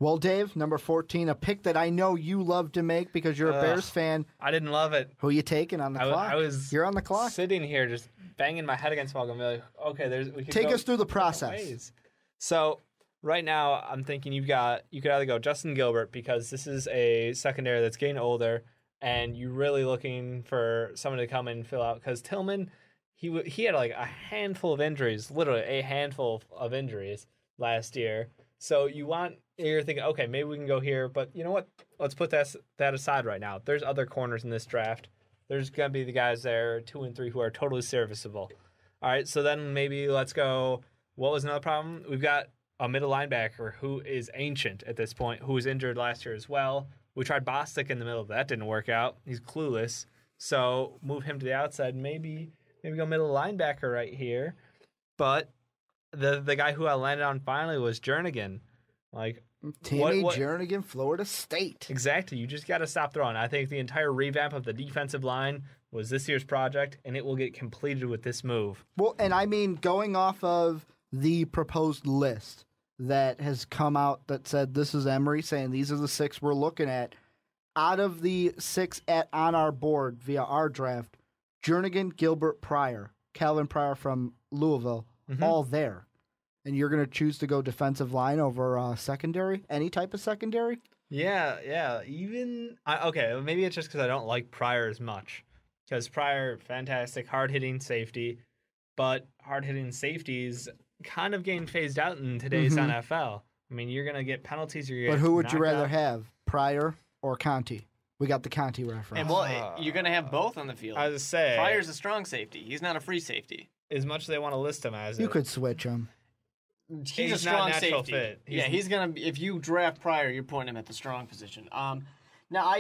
Well, Dave, number 14, a pick that I know you love to make because you're a Bears fan. I didn't love it. Who you taking on the clock? You're on the clock. Sitting here just banging my head against the wall. I'm like, okay, we could take us through the process. Ways. So right now, I'm thinking you could either go Justin Gilbert, because this is a secondary that's getting older, and you're really looking for someone to come in and fill out. Because Tillman, he had like a handful of injuries, literally a handful of injuries last year. So you're thinking, okay, maybe we can go here, but you know what? Let's put that aside right now. There's other corners in this draft. There's going to be the guys there, 2 and 3, who are totally serviceable. All right, so then maybe let's go. What was another problem? We've got a middle linebacker who is ancient at this point, who was injured last year as well. We tried Bostic in the middle, but that didn't work out. He's clueless. So move him to the outside. Maybe go middle linebacker right here. But the guy who I landed on finally was Jernigan. Timmy Jernigan, Florida State. Exactly. You just got to stop throwing. I think the entire revamp of the defensive line was this year's project, and it will get completed with this move. Well, and I mean, going off of the proposed list that has come out that said this is Emory saying these are the 6 we're looking at, out of the 6 on our board via our draft, Jernigan, Gilbert, Pryor, Calvin Pryor from Louisville, all there. And you're going to choose to go defensive line over secondary? Any type of secondary? Yeah. Okay, maybe it's just because I don't like Pryor as much. Because Pryor, fantastic, hard-hitting safety. But hard-hitting safeties kind of getting phased out in today's NFL. I mean, you're going to get penalties. But who would you rather have, Pryor or Conti? We got the Conti reference. And you're going to have both on the field. I was say Pryor's a strong safety. He's not a free safety. As much as they want to list him as you could switch him. He's a strong safety. Fit. He's gonna be, if you draft Pryor, you're putting him at the strong position. Now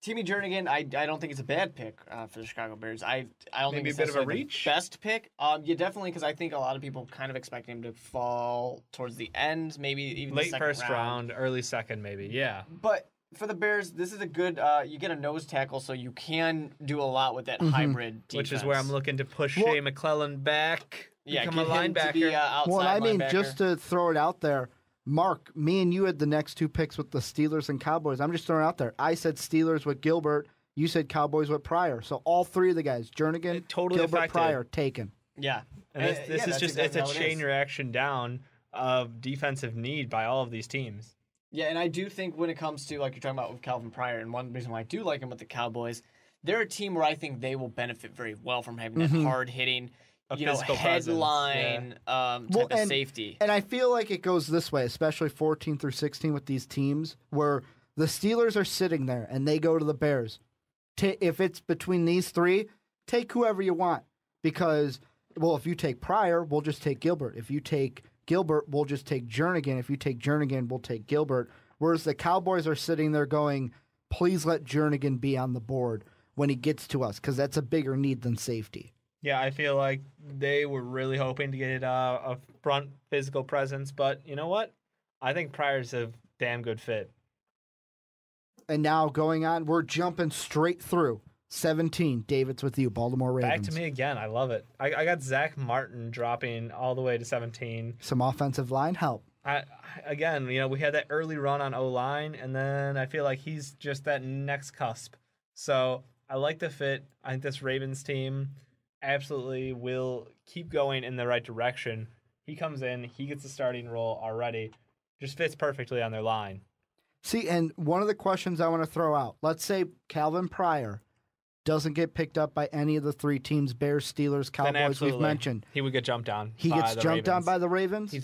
Timmy Jernigan, I don't think it's a bad pick for the Chicago Bears. I don't think it's a bit of a reach. Best pick. Yeah, definitely, because I think a lot of people kind of expect him to fall towards the end, maybe even late the second first round, early second, maybe. Yeah. But for the Bears, this is a good. You get a nose tackle, so you can do a lot with that hybrid defense. Which is where I'm looking to push Shea McClellan back. Yeah, become a linebacker. To be, outside I mean, linebacker. just to throw it out there, Mark, me and you had the next 2 picks with the Steelers and Cowboys. I'm just throwing it out there. I said Steelers with Gilbert. You said Cowboys with Pryor. So all 3 of the guys, Jernigan, Gilbert, affected. Pryor, taken. Yeah. And this is just it's a chain reaction down of defensive need by all of these teams. Yeah, and I do think when it comes to, like you're talking about with Calvin Pryor, and one reason why I do like him with the Cowboys, they're a team where I think they will benefit very well from having that hard-hitting, headline type of safety. And I feel like it goes this way, especially 14 through 16 with these teams, where the Steelers are sitting there and they go to the Bears. If it's between these 3, take whoever you want. Because, if you take Pryor, we'll just take Gilbert. If you take Gilbert, we'll just take Jernigan. If you take Jernigan, we'll take Gilbert. Whereas the Cowboys are sitting there going, please let Jernigan be on the board when he gets to us, because that's a bigger need than safety. Yeah, I feel like they were really hoping to get a front physical presence, but you know what? I think Pryor's a damn good fit. And now going on, we're jumping straight through. 17, David's with you, Baltimore Ravens. Back to me again. I love it. I got Zach Martin dropping all the way to 17. Some offensive line help. Again, we had that early run on O-line, and then I feel like he's just that next cusp. So I like the fit. I think this Ravens team absolutely will keep going in the right direction. He comes in, he gets the starting role already, just fits perfectly on their line. See, and one of the questions I want to throw out, let's say Calvin Pryor doesn't get picked up by any of the three teams, Bears, Steelers, Cowboys we've mentioned. He would get jumped on. He gets jumped on by the Ravens?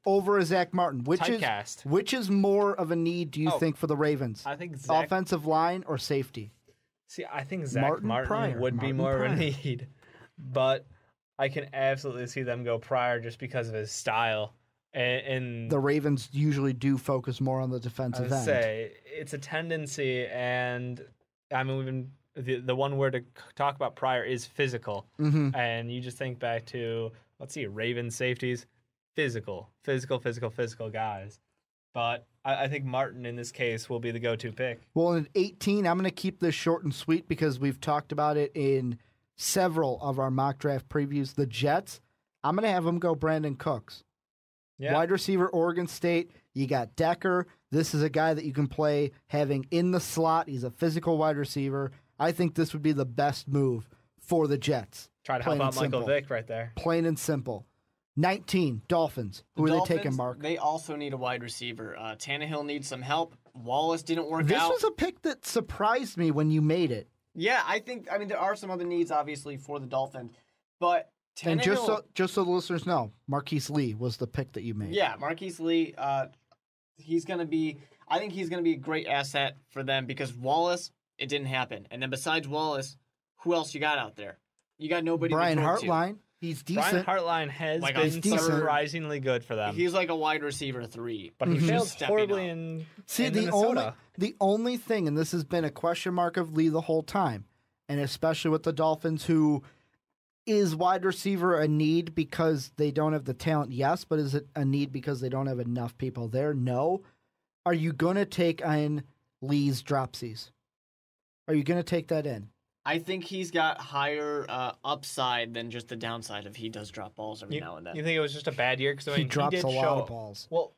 Over Zach Martin. Which is more of a need, do you think, for the Ravens? I think offensive line or safety? See, I think Zach Martin would be more of a need. But I can absolutely see them go Pryor just because of his style. And the Ravens usually do focus more on the defensive end. Say it's a tendency, and I mean, we've been the one word to talk about Pryor is physical, and you just think back to Ravens safeties, physical guys. But I think Martin in this case will be the go-to pick. Well, in 18, I'm going to keep this short and sweet because we've talked about it in several of our mock draft previews. The Jets, I'm going to have them go Brandon Cooks. Yeah. Wide receiver, Oregon State. You got Decker. This is a guy that you can play having in the slot. He's a physical wide receiver. I think this would be the best move for the Jets. Try to help out Michael Vick right there. Plain and simple. 19, Dolphins. Who are they taking, Mark? They also need a wide receiver. Tannehill needs some help. Wallace didn't work out. This was a pick that surprised me when you made it. Yeah, I mean, there are some other needs, obviously, for the Dolphins. But Tannehill... And just so the listeners know, Marquise Lee was the pick that you made. Yeah, Marquise Lee, he's going to be... I think he's going to be a great asset for them because Wallace, it didn't happen. And then besides Wallace, who else you got out there? You got nobody Brian to throw Hartline. to. He's decent. Brian Hartline has been surprisingly good for them. He's like a wide receiver 3. But he failed horribly in Minnesota. The only thing, and this has been a question mark of Lee the whole time, and especially with the Dolphins, who is wide receiver a need because they don't have the talent? Yes, but is it a need because they don't have enough people there? No. Are you going to take in Lee's dropsies? Are you going to take that in? I think he's got higher upside than just the downside if he does drop balls every now and then. You think it was just a bad year? Because he drops a lot of balls. Well,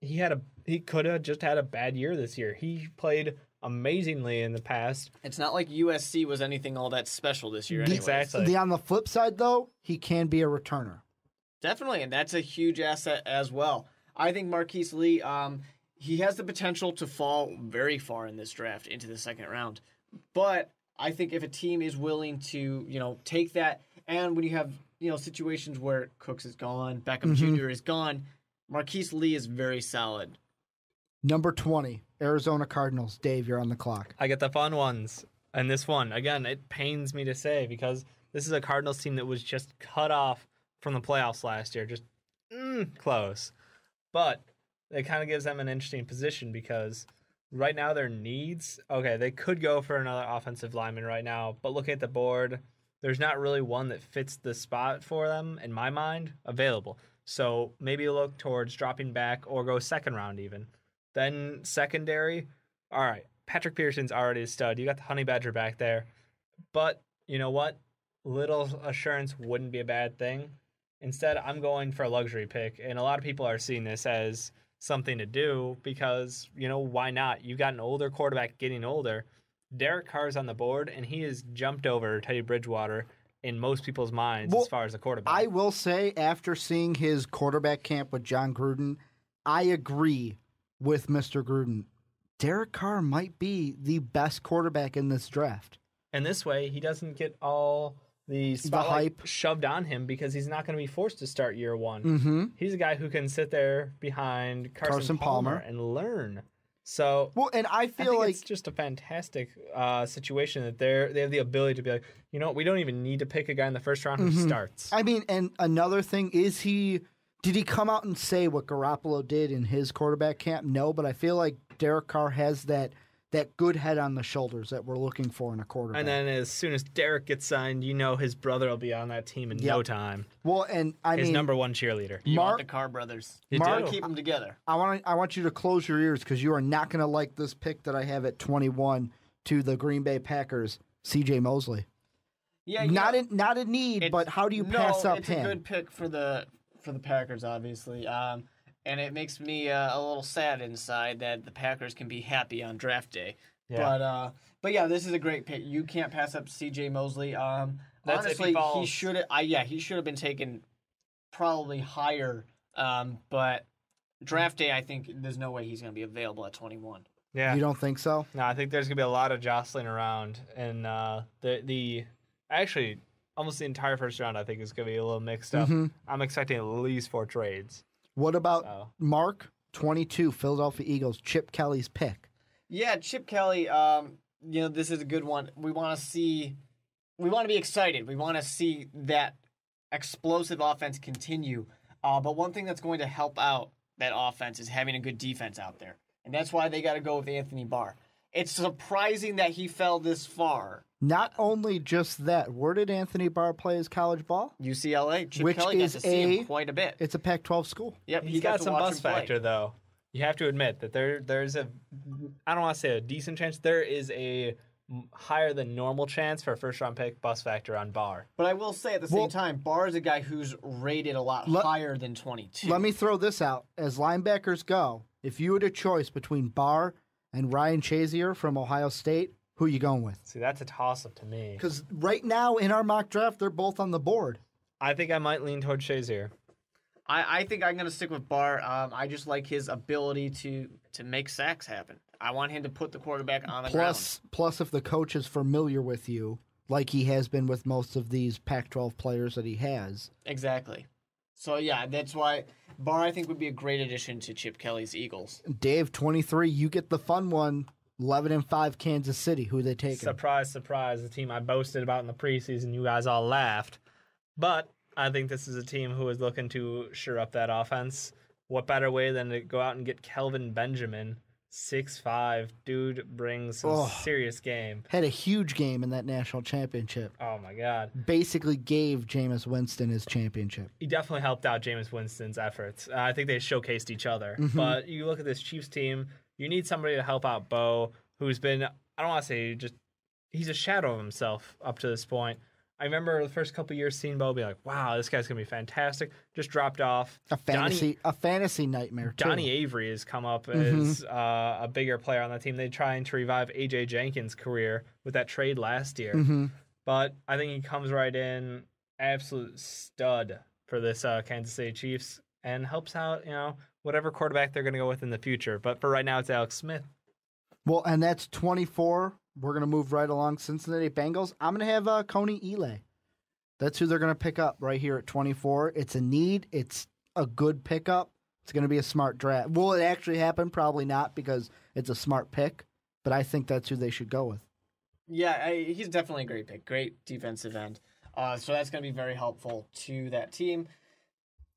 he could have just had a bad year this year. He played amazingly in the past. It's not like USC was anything all that special this year. Exactly. On the flip side, though, he can be a returner. Definitely, and that's a huge asset as well. I think Marquise Lee, he has the potential to fall very far in this draft into the second round, but I think if a team is willing to, take that, and when you have, situations where Cooks is gone, Beckham Jr. is gone, Marquise Lee is very solid. Number 20, Arizona Cardinals. Dave, you're on the clock. I get the fun ones. And this one, again, it pains me to say because this is a Cardinals team that was just cut off from the playoffs last year. Just close. But it kind of gives them an interesting position because right now, their needs, they could go for another offensive lineman right now, but looking at the board, there's not really one that fits the spot for them, in my mind, available. So maybe look towards dropping back or go second round even. Then secondary, all right, Patrick Pearson's already a stud. You got the Honey Badger back there. But you know what? Little assurance wouldn't be a bad thing. Instead, I'm going for a luxury pick, and a lot of people are seeing this as something to do because, why not? You've got an older quarterback getting older. Derek Carr's on the board, and he has jumped over Teddy Bridgewater in most people's minds as far as a quarterback. I will say, after seeing his quarterback camp with John Gruden, I agree with Mr. Gruden. Derek Carr might be the best quarterback in this draft. And this way, he doesn't get all the hype shoved on him because he's not going to be forced to start year one. Mm-hmm. He's a guy who can sit there behind Carson Palmer and learn. So, and I feel like it's just a fantastic situation that they have the ability to be like, we don't even need to pick a guy in the first round who starts. I mean, and another thing is Did he come out and say what Garoppolo did in his quarterback camp? No, but I feel like Derek Carr has that good head on the shoulders that we're looking for in a quarterback. And then as soon as Derek gets signed, his brother will be on that team in no time. Well, and his number one cheerleader. You want the Carr brothers. You do. Keep them together. I want you to close your ears because you are not going to like this pick that I have at 21 to the Green Bay Packers, C.J. Mosley. Yeah, not a need, but how do you pass up it's him? It's a good pick for the Packers, obviously. And it makes me a little sad inside that the Packers can be happy on draft day. Yeah. But yeah, this is a great pick. You can't pass up C.J. Mosley. Honestly, he should have been taken probably higher. But draft day, I think there's no way he's going to be available at 21. Yeah. You don't think so? No, I think there's going to be a lot of jostling around, and actually almost the entire first round I think is going to be a little mixed up. Mm-hmm. I'm expecting at least 4 trades. What about Mark, 22, Philadelphia Eagles, Chip Kelly's pick? Yeah, Chip Kelly, this is a good one. We want to be excited. We want to see that explosive offense continue. But one thing that's going to help out that offense is having a good defense out there. And that's why they got to go with Anthony Barr. It's surprising that he fell this far. Not only just that, where did Anthony Barr play his college ball? UCLA. Chip Kelly got to see him quite a bit. It's a Pac-12 school. Yep, he's got some buzz factor, though. You have to admit that there's a, I don't want to say a decent chance, there is a higher than normal chance for a first-round pick buzz factor on Barr. But I will say at the same time, Barr is a guy who's rated a lot higher than 22. Let me throw this out. As linebackers go, if you had a choice between Barr and Ryan Shazier from Ohio State, who are you going with? See, that's a toss-up to me. Because right now in our mock draft, they're both on the board. I think I might lean towards Shazier. I think I'm going to stick with Barr. I just like his ability to make sacks happen. I want him to put the quarterback on the ground. Plus, if the coach is familiar with you, like he has been with most of these Pac-12 players that he has. Exactly. So, yeah, that's why Barr, I think, would be a great addition to Chip Kelly's Eagles. Dave, 23, you get the fun one. 11-5 Kansas City. Who are they taking? Surprise, surprise. The team I boasted about in the preseason. You guys all laughed. But I think this is a team who is looking to shore up that offense. What better way than to go out and get Kelvin Benjamin, 6'5". Dude brings some serious game. Had a huge game in that national championship. Oh, my God. Basically gave Jameis Winston his championship. He definitely helped out Jameis Winston's efforts. I think they showcased each other. Mm-hmm. But you look at this Chiefs team, you need somebody to help out Bo, who's been, I don't want to say he's a shadow of himself up to this point. I remember the first couple of years seeing Bo be like, wow, this guy's going to be fantastic. Just dropped off. A fantasy nightmare, too. Donnie Avery has come up as a bigger player on that team. They're trying to revive A.J. Jenkins' career with that trade last year. Mm-hmm. But I think he comes right in, absolute stud for this Kansas City Chiefs, and helps out, whatever quarterback they're going to go with in the future. But for right now, it's Alex Smith. Well, and that's 24. We're going to move right along. Cincinnati Bengals. I'm going to have Coney Ealy. That's who they're going to pick up right here at 24. It's a need. It's a good pickup. It's going to be a smart draft. Will it actually happen? Probably not, because it's a smart pick. But I think that's who they should go with. Yeah, he's definitely a great pick. Great defensive end. So that's going to be very helpful to that team.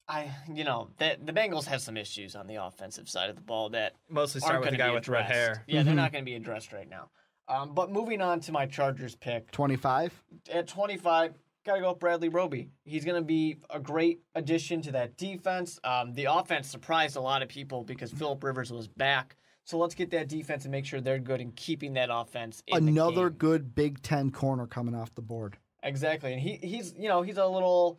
The Bengals have some issues on the offensive side of the ball that mostly start with the guy with red hair. Yeah, they're not going to be addressed right now. But moving on to my Chargers pick. 25? At 25, got to go with Bradley Roby. He's going to be a great addition to that defense. The offense surprised a lot of people because Phillip Rivers was back. So let's get that defense and make sure they're good in keeping that offense in Another the game. Good Big Ten corner coming off the board. Exactly. And he's a little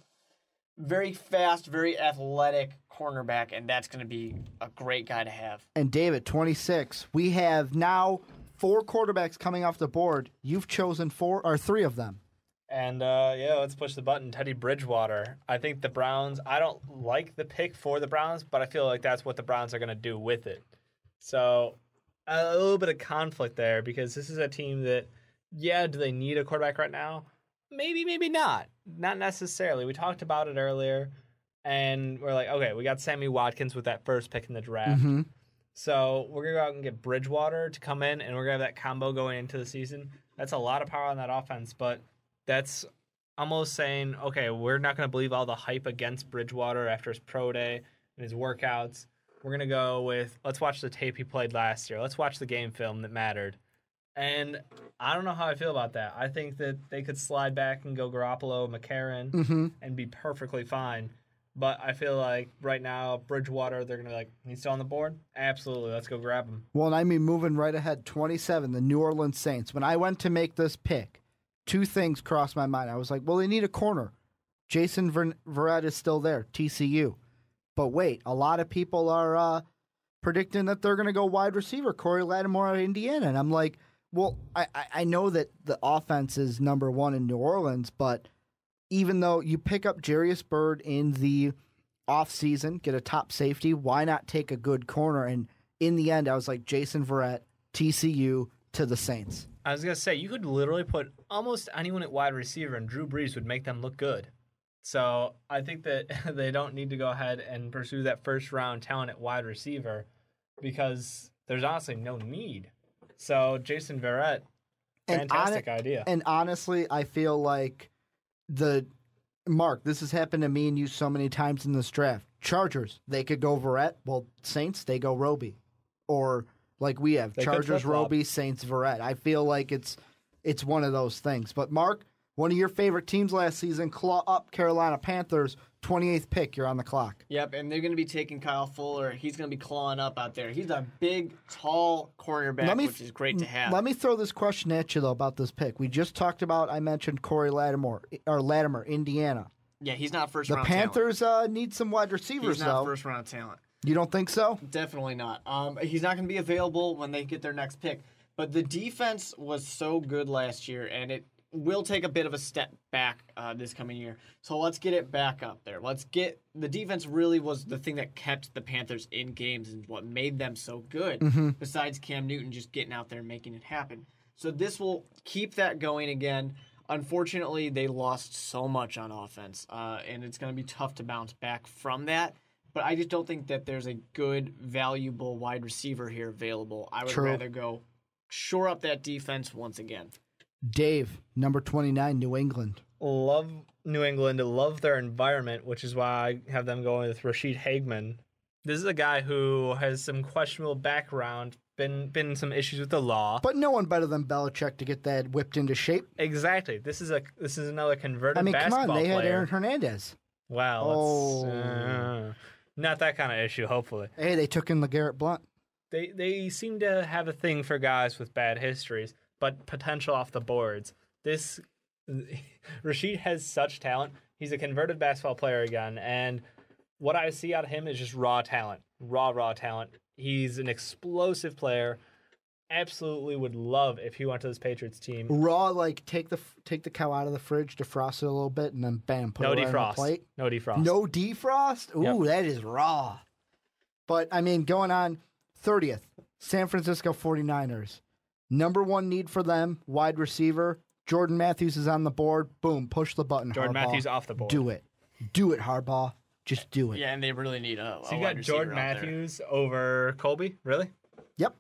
very fast, very athletic cornerback, and that's going to be a great guy to have. And David, 26. We have now 4 quarterbacks coming off the board. You've chosen 3 of them. And, let's push the button. Teddy Bridgewater. I think the Browns, I don't like the pick for the Browns, but I feel like that's what the Browns are going to do with it. So, a little bit of conflict there, because this is a team that, do they need a quarterback right now? Maybe, maybe not. Not necessarily. We talked about it earlier, and we're like, okay, we got Sammy Watkins with that first pick in the draft. Mm-hmm. So we're going to go out and get Bridgewater to come in, and we're going to have that combo going into the season. That's a lot of power on that offense, but that's almost saying, okay, we're not going to believe all the hype against Bridgewater after his pro day and his workouts. We're going to go with, let's watch the tape he played last year. Let's watch the game film that mattered. And I don't know how I feel about that. I think that they could slide back and go Garoppolo, McCarron, and be perfectly fine. But I feel like right now, Bridgewater, they're going to be like, he's still on the board? Absolutely. Let's go grab him. Well, and I mean, moving right ahead, 27, the New Orleans Saints. When I went to make this pick, two things crossed my mind. I was like, well, they need a corner. Jason Verrett is still there, TCU. But wait, a lot of people are predicting that they're going to go wide receiver, Corey Lattimore out of Indiana. And I'm like, well, I know that the offense is number one in New Orleans, but even though you pick up Jarius Byrd in the offseason, get a top safety, why not take a good corner? And in the end, I was like, Jason Verrett, TCU to the Saints. I was going to say, you could literally put almost anyone at wide receiver, and Drew Brees would make them look good. So I think that they don't need to go ahead and pursue that first-round talent at wide receiver because there's honestly no need. So Jason Verrett, fantastic idea. And honestly, I feel like Mark, this has happened to me and you so many times in this draft. Chargers, they could go Verrett. Well, Saints, they go Roby. Or like we have, Chargers, Roby, Saints, Verrett. I feel like it's one of those things. But Mark, one of your favorite teams last season, claw up Carolina Panthers, 28th pick. You're on the clock. Yep, and they're going to be taking Kyle Fuller. He's going to be clawing up out there. He's a big, tall cornerback, which is great to have. Let me throw this question at you, though, about this pick. We just talked about, I mentioned Corey Latimer, Indiana. Yeah, he's not first-round talent. The Panthers need some wide receivers, He's not first-round talent. You don't think so? Definitely not. He's not going to be available when they get their next pick. But the defense was so good last year, and it will take a bit of a step back this coming year. So let's get it back up there. The defense really was the thing that kept the Panthers in games and what made them so good, besides Cam Newton just getting out there and making it happen. So this will keep that going again. Unfortunately, they lost so much on offense, and it's going to be tough to bounce back from that. But I just don't think that there's a good, valuable wide receiver here available. I would rather go shore up that defense once again. Dave, number 29, New England. Love New England. Love their environment, which is why I have them going with Rashid Hageman. This is a guy who has some questionable background, been some issues with the law. But no one better than Belichick to get that whipped into shape. Exactly. This is another converted basketball come on, they player. had Aaron Hernandez. Wow. Not that kind of issue, hopefully. Hey, they took in LeGarrette Blount. They seem to have a thing for guys with bad histories, but potential off the boards. Rashid has such talent. He's a converted basketball player again, and what I see out of him is just raw talent. Raw talent. He's an explosive player. Absolutely would love if he went to this Patriots team. Raw, like take the cow out of the fridge, defrost it a little bit, and then bam, put it right on the plate. No defrost. No defrost? Ooh, That is raw. But, I mean, going on 30th, San Francisco 49ers. Number one need for them, wide receiver. Jordan Matthews is on the board. Boom, push the button, Jordan Harbaugh. Matthews off the board. Do it. Do it, Harbaugh. Just do it. Yeah, and they really need a So you got Jordan Matthews over Colby? Really? Yep.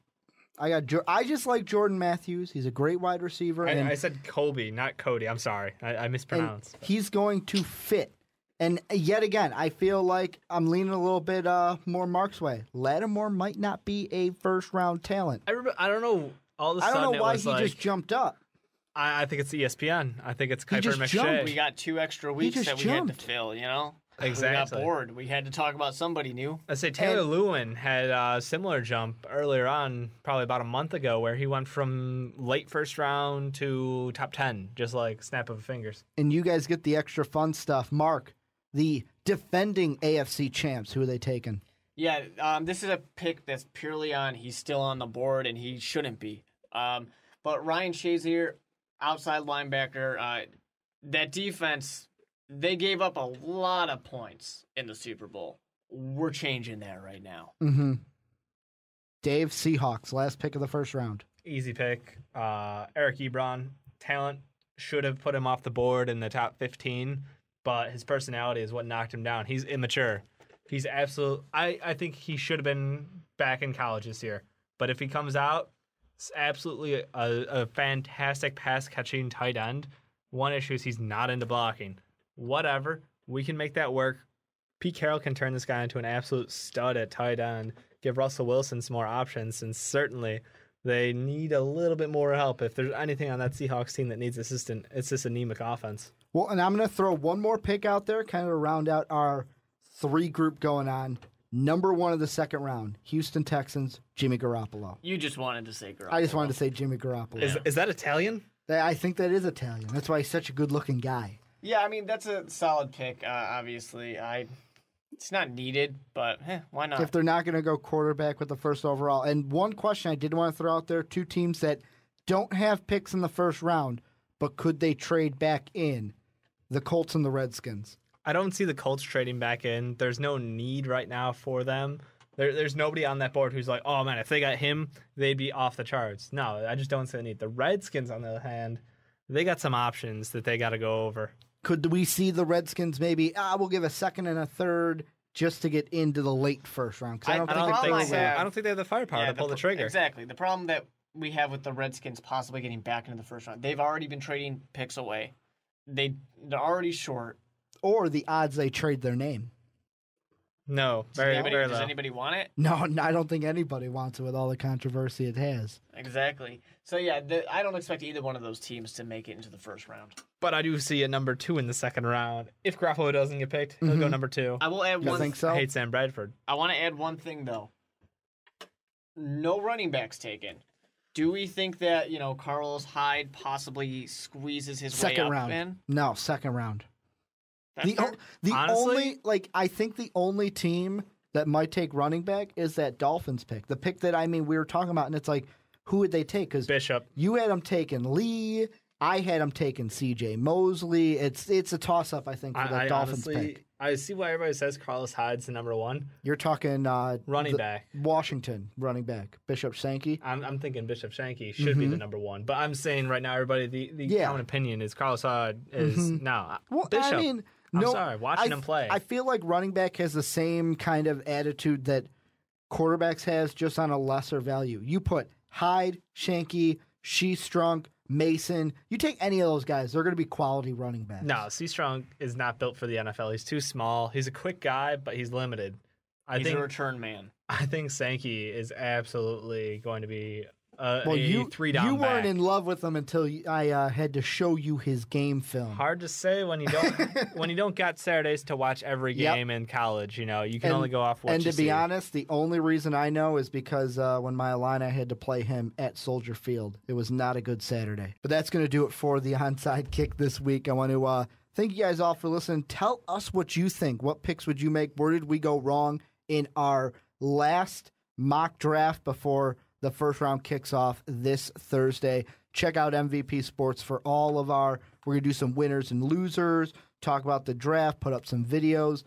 I just like Jordan Matthews. He's a great wide receiver. I said Colby, not Cody. I'm sorry. I mispronounced. He's going to fit. And yet again, I feel like I'm leaning a little bit more Mark's way. Lattimore might not be a first-round talent. I don't know. All of a sudden, I don't know why he like, just jumped up. I think it's ESPN. I think it's Kuiper just McShay. jumped. We got 2 extra weeks that we had to fill, you know? Exactly. We got bored. We had to talk about somebody new. I say Taylor Lewin had a similar jump earlier on, probably about a month ago, where he went from late first round to top 10, just like snap of fingers. And you guys get the extra fun stuff. Mark, the defending AFC champs, who are they taking? Yeah, this is a pick that's purely on he's still on the board, and he shouldn't be. But Ryan Shazier, outside linebacker, that defense, they gave up a lot of points in the Super Bowl. We're changing that right now. Mm-hmm. Dave, Seahawks, last pick of the first round. Easy pick. Eric Ebron, talent, should have put him off the board in the top 15, but his personality is what knocked him down. He's immature. He's absolute. I think he should have been back in college this year. But if he comes out, it's absolutely a fantastic pass-catching tight end. One issue is he's not into blocking. Whatever. We can make that work. Pete Carroll can turn this guy into an absolute stud at tight end, give Russell Wilson some more options, and certainly they need a little bit more help. If there's anything on that Seahawks team that needs assistance, it's this anemic offense. Well, and I'm going to throw one more pick out there, kind of round out our 3 group going on. Number 1 of the second round, Houston Texans, Jimmy Garoppolo. You just wanted to say Garoppolo. I just wanted to say Jimmy Garoppolo. Is that Italian? I think that is Italian. That's why he's such a good-looking guy. Yeah, I mean, that's a solid pick, obviously. It's not needed, but why not? If they're not going to go quarterback with the first overall. And one question I did want to throw out there, 2 teams that don't have picks in the first round, but could they trade back in? The Colts and the Redskins. I don't see the Colts trading back in. There's no need right now for them. There's nobody on that board who's like, oh, man, if they got him, they'd be off the charts. No, I just don't see the need. The Redskins, on the other hand, they got some options that they got to go over. Could we see the Redskins maybe, we'll give a second and a third just to get into the late first round? Because I don't think they have the firepower to pull the trigger. Exactly. The problem that we have with the Redskins possibly getting back into the first round, they've already been trading picks away. They're already short. Or the odds they trade their name. No, very low. Does anybody want it? No, I don't think anybody wants it with all the controversy it has. Exactly. So, yeah, I don't expect either one of those teams to make it into the first round. But I do see a number 2 in the second round. If Garoppolo doesn't get picked, he'll go number 2. I will add one. Think so? I hate Sam Bradford. I want to add one thing, though. No running backs taken. Do we think that, Carlos Hyde possibly squeezes his way up in? No, second round. The Honestly? only, I think the only team that might take running back is that Dolphins pick. The pick that, we were talking about, and it's like, who would they take? Because Bishop. You had them taking Lee. I had them taking C.J. Mosley. It's a toss-up, I think, for the Dolphins pick. I see why everybody says Carlos Hyde's the number 1. You're talking running back. Washington running back. Bishop Sankey. I'm thinking Bishop Sankey should be the number 1. But I'm saying right now, everybody, the common opinion is Carlos Hyde is no. Well, Bishop. I'm sorry, watching him play. I feel like running back has the same kind of attitude that quarterbacks has, just on a lesser value. You put Hyde, Shanky, Sheestrunk, Mason. You take any of those guys, they're going to be quality running backs. No, Sheestrunk is not built for the NFL. He's too small. He's a quick guy, but he's limited. He's a return man. I think Sankey is absolutely going to be a 3-down You weren't back. in love with him until I had to show you his game film. Hard to say when you don't got Saturdays to watch every game in college. You can only go off what you see. And to be honest, the only reason I know is because when my Illini had to play him at Soldier Field, it was not a good Saturday. But that's going to do it for the Onside Kick this week. I want to thank you guys all for listening. Tell us what you think. What picks would you make? Where did we go wrong in our last mock draft before the first round kicks off this Thursday? Check out MVP Sports for all of we're going to do some winners and losers, talk about the draft, put up some videos,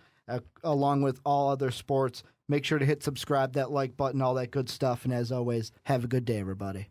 along with all other sports. Make sure to hit subscribe, that like button, all that good stuff. And as always, have a good day, everybody.